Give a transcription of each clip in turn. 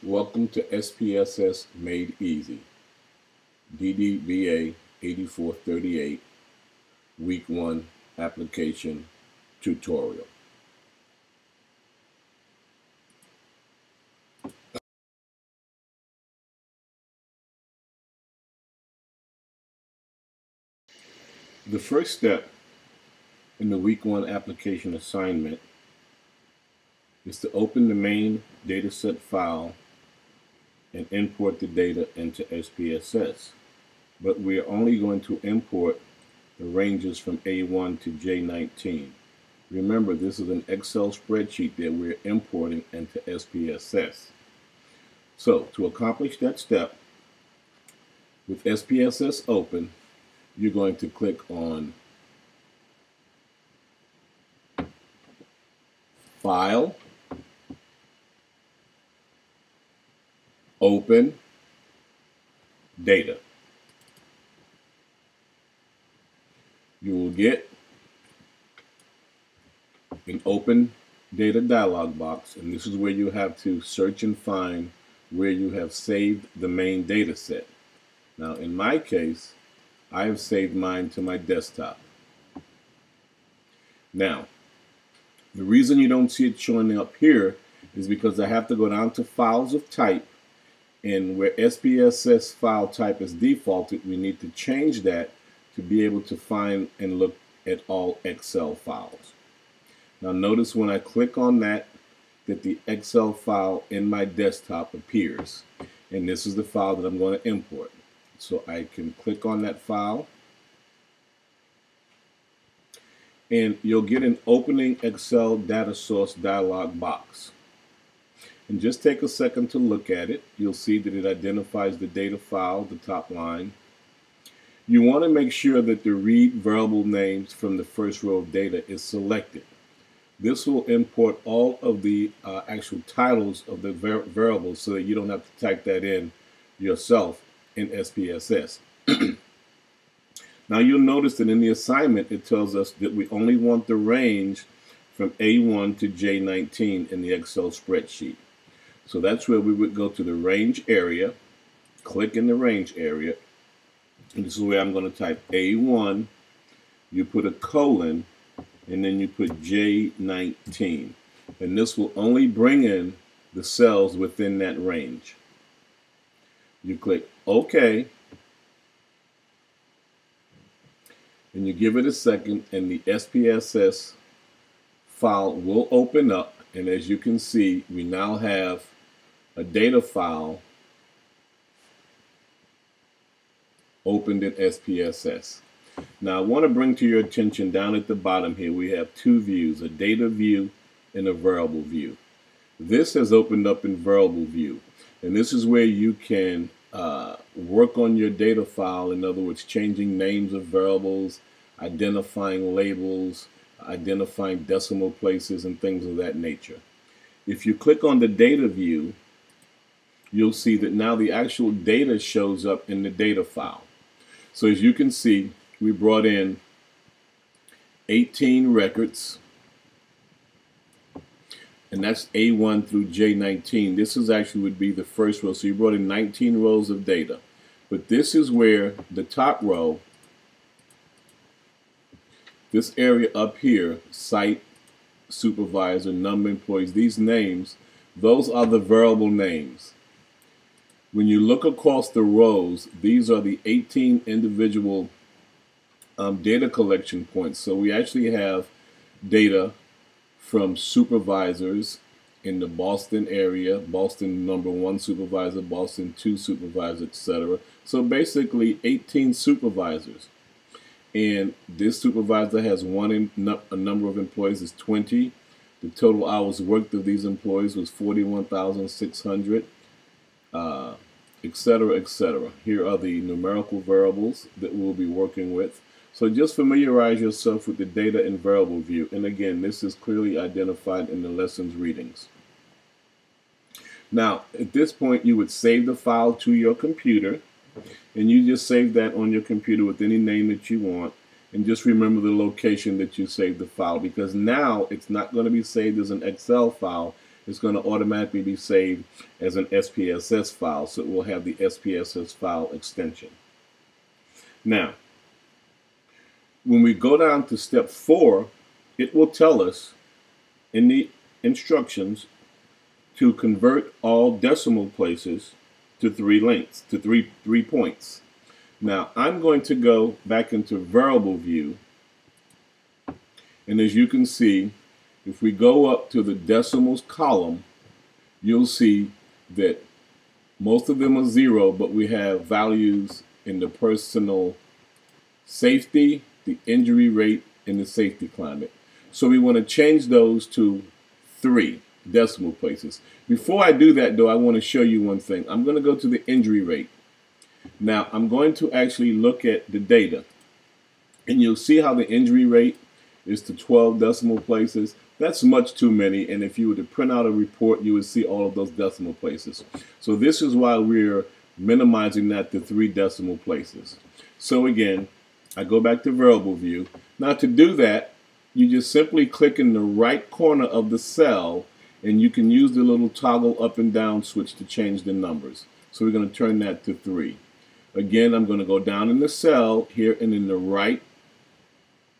Welcome to SPSS Made Easy, DDBA-8438, Week 1 Application Tutorial. The first step in the Week 1 application assignment is to open the main dataset file and import the data into SPSS. But we are only going to import the ranges from A1 to J19. Remember, this is an Excel spreadsheet that we're importing into SPSS. So, to accomplish that step, with SPSS open, you're going to click on File, Open, Data. You will get an Open Data dialog box, and this is where you have to search and find where you have saved the main data set. Now, in my case, I have saved mine to my desktop. Now, the reason you don't see it showing up here is because I have to go down to Files of Type, and where SPSS file type is defaulted, we need to change that to be able to find and look at all Excel files. Now notice when I click on that the Excel file in my desktop appears, and this is the file that I'm going to import. So I can click on that file, and you'll get an Opening Excel Data Source dialog box. And just take a second to look at it. You'll see that it identifies the data file, the top line. You want to make sure that the read variable names from the first row of data is selected. This will import all of the actual titles of the variables so that you don't have to type that in yourself in SPSS. Now you'll notice that in the assignment it tells us that we only want the range from A1 to J19 in the Excel spreadsheet. So that's where we would go to the range area, click in the range area, and this is where I'm going to type A1, you put a colon, and then you put J19. And this will only bring in the cells within that range. You click OK, and you give it a second, and the SPSS file will open up, and as you can see, we now have a data file opened in SPSS. Now I want to bring to your attention down at the bottom here we have two views, a data view and a variable view. This has opened up in variable view, and this is where you can work on your data file, in other words changing names of variables, identifying labels, identifying decimal places and things of that nature. If you click on the data view, you'll see that now the actual data shows up in the data file. So as you can see, we brought in 18 records, and that's A1 through J19. This is actually would be the first row. So you brought in 19 rows of data. But this is where the top row, this area up here, site, supervisor, number of employees, these names, those are the variable names. When you look across the rows, these are the 18 individual data collection points. So we actually have data from supervisors in the Boston area, Boston #1 supervisor, Boston 2 supervisor, etc. So basically 18 supervisors. And this supervisor has a number of employees is 20. The total hours worked of these employees was 41,600, etc., etc. Here are the numerical variables that we'll be working with. So just familiarize yourself with the data in variable view. And again, this is clearly identified in the lessons readings. Now, at this point, you would save the file to your computer, and you just save that on your computer with any name that you want. And just remember the location that you saved the file, because now it's not going to be saved as an Excel file. it's going to automatically be saved as an SPSS file, so it will have the SPSS file extension. Now, when we go down to step 4, it will tell us in the instructions to convert all decimal places to 3 lengths, to three points. Now, I'm going to go back into variable view, and as you can see, if we go up to the decimals column, you'll see that most of them are 0, but we have values in the personal safety, the injury rate, and the safety climate. So we want to change those to 3 decimal places. Before I do that, though, I want to show you one thing. I'm going to go to the injury rate. Now, I'm going to actually look at the data, and you'll see how the injury rate is to 12 decimal places. That's much too many, and if you were to print out a report, you would see all of those decimal places. So this is why we're minimizing that to 3 decimal places. So again, I go back to variable view. Now to do that, you just simply click in the right corner of the cell, and you can use the little toggle up and down switch to change the numbers. So we're going to turn that to 3. Again, I'm going to go down in the cell here, and in the right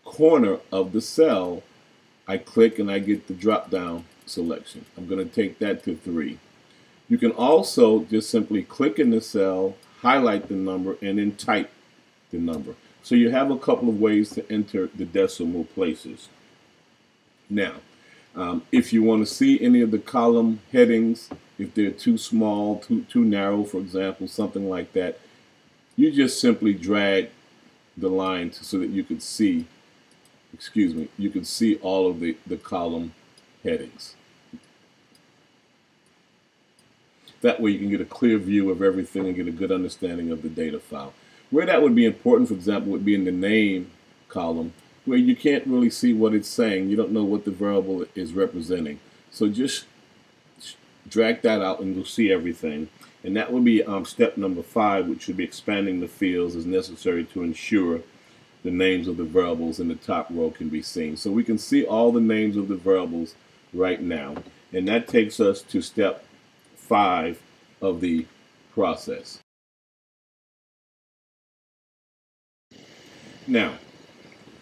corner of the cell, I click and I get the drop down selection. I'm going to take that to 3. You can also just simply click in the cell, highlight the number, and then type the number. So you have a couple of ways to enter the decimal places. Now, if you want to see any of the column headings, if they're too small, too narrow, for example, something like that, you just simply drag the line so that you could see, you can see all of the column headings. That way you can get a clear view of everything and get a good understanding of the data file. Where that would be important, for example, would be in the name column, where you can't really see what it's saying. You don't know what the variable is representing. So just drag that out and you'll see everything. And that would be step number 5, which should be expanding the fields as necessary to ensure the names of the variables in the top row can be seen. So we can see all the names of the variables right now. And that takes us to step 5 of the process. Now,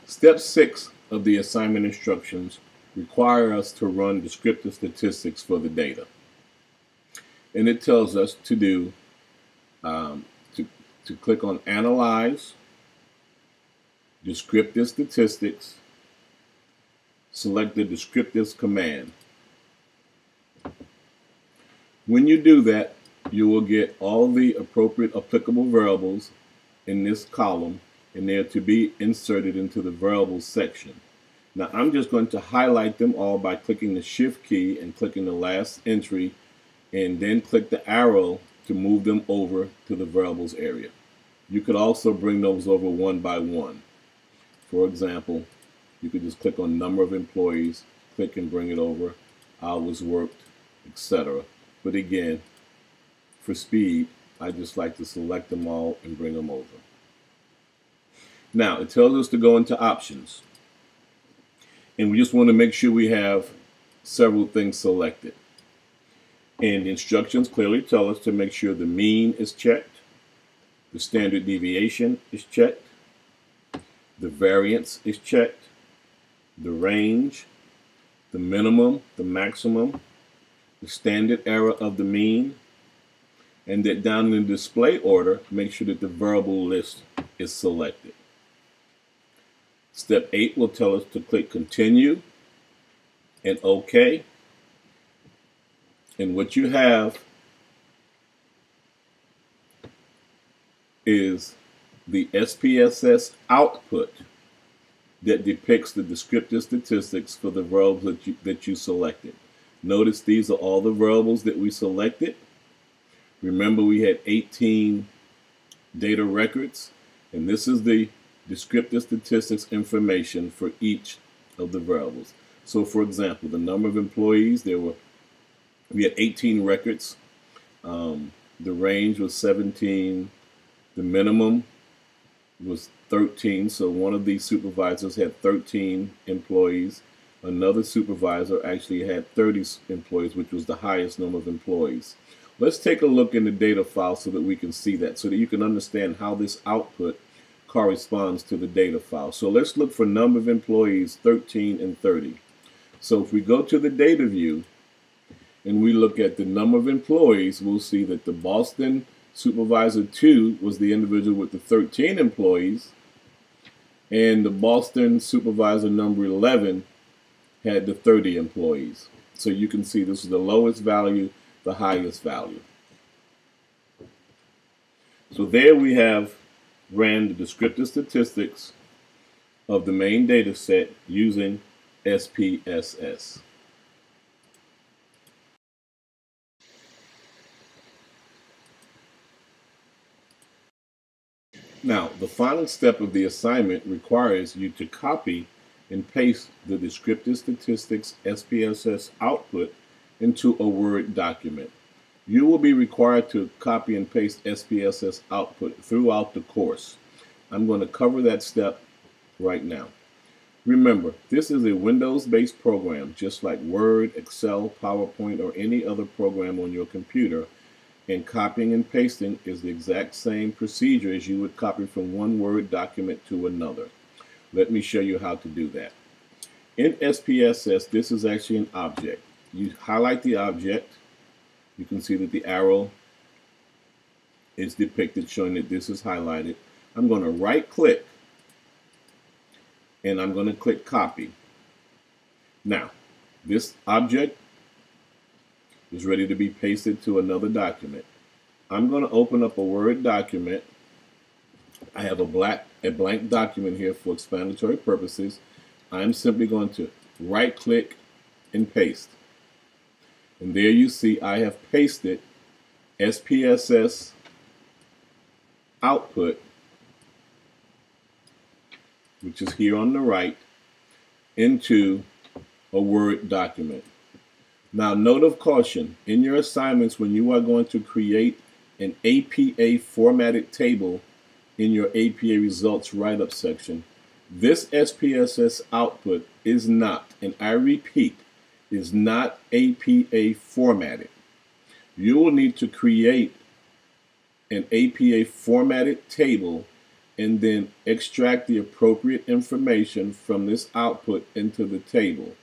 step 6 of the assignment instructions require us to run descriptive statistics for the data. And it tells us to do, to click on Analyze, Descriptive Statistics, select the Descriptives command. When you do that, you will get all the appropriate applicable variables in this column, and they are to be inserted into the variables section. Now I'm just going to highlight them all by clicking the Shift key and clicking the last entry, and then click the arrow to move them over to the variables area. You could also bring those over one by one. For example, you could just click on number of employees, click and bring it over, hours worked, etc. But again, for speed, I just like to select them all and bring them over. Now, it tells us to go into options. And we just want to make sure we have several things selected. And the instructions clearly tell us to make sure the mean is checked, the standard deviation is checked, the variance is checked, the range, the minimum, the maximum, the standard error of the mean, and that down in the display order, make sure that the variable list is selected. Step 8 will tell us to click Continue and OK. And what you have is the SPSS output that depicts the descriptive statistics for the variables that you selected. Notice these are all the variables that we selected. Remember, we had 18 data records, and this is the descriptive statistics information for each of the variables. So for example, the number of employees, we had 18 records. The range was 17. The minimum was 13. So one of these supervisors had 13 employees. Another supervisor actually had 30 employees, which was the highest number of employees. Let's take a look in the data file so that we can see that, so that you can understand how this output corresponds to the data file. So let's look for number of employees, 13 and 30. So if we go to the data view and we look at the number of employees, we'll see that the Boston Supervisor 2 was the individual with the 13 employees, and the Boston Supervisor number 11 had the 30 employees. So you can see this is the lowest value, the highest value. So there we have ran the descriptive statistics of the main data set using SPSS. Now, the final step of the assignment requires you to copy and paste the Descriptive Statistics SPSS output into a Word document. You will be required to copy and paste SPSS output throughout the course. I'm going to cover that step right now. Remember, this is a Windows-based program, just like Word, Excel, PowerPoint, or any other program on your computer. And copying and pasting is the exact same procedure as you would copy from one Word document to another. Let me show you how to do that. In SPSS, this is actually an object. You highlight the object. You can see that the arrow is depicted showing that this is highlighted. I'm going to right click and I'm going to click copy. Now, this object is ready to be pasted to another document. I'm going to open up a Word document. I have a blank document here for explanatory purposes. I'm simply going to right click and paste. And there you see I have pasted SPSS output, which is here on the right, into a Word document. Now, note of caution, in your assignments when you are going to create an APA formatted table in your APA results write-up section, this SPSS output is not, and I repeat, is not APA formatted. You will need to create an APA formatted table and then extract the appropriate information from this output into the table.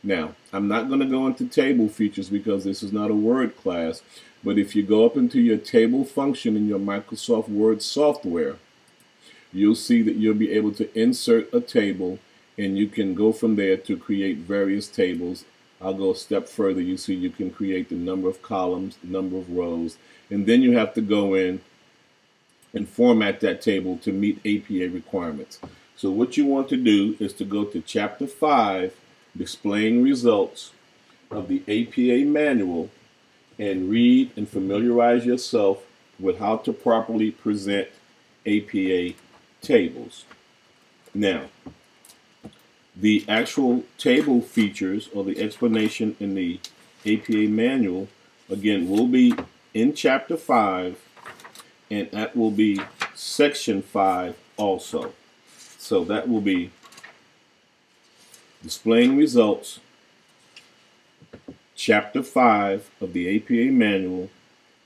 Now, I'm not going to go into table features because this is not a Word class, but if you go up into your table function in your Microsoft Word software, you'll see that you'll be able to insert a table, and you can go from there to create various tables. I'll go a step further. You see you can create the number of columns, the number of rows, and then you have to go in and format that table to meet APA requirements. So what you want to do is to go to Chapter 5, Displaying Results of the APA Manual, and read and familiarize yourself with how to properly present APA tables. Now, the actual table features or the explanation in the APA Manual, again, will be in Chapter 5, and that will be Section 5 also. So that will be Displaying Results, Chapter 5 of the APA Manual,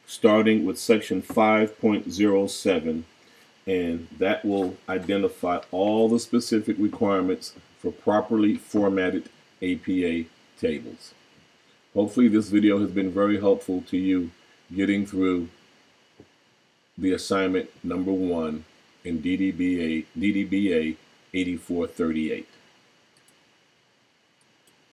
starting with Section 5.07, and that will identify all the specific requirements for properly formatted APA tables. Hopefully this video has been very helpful to you getting through the assignment number 1 in DDBA 8438.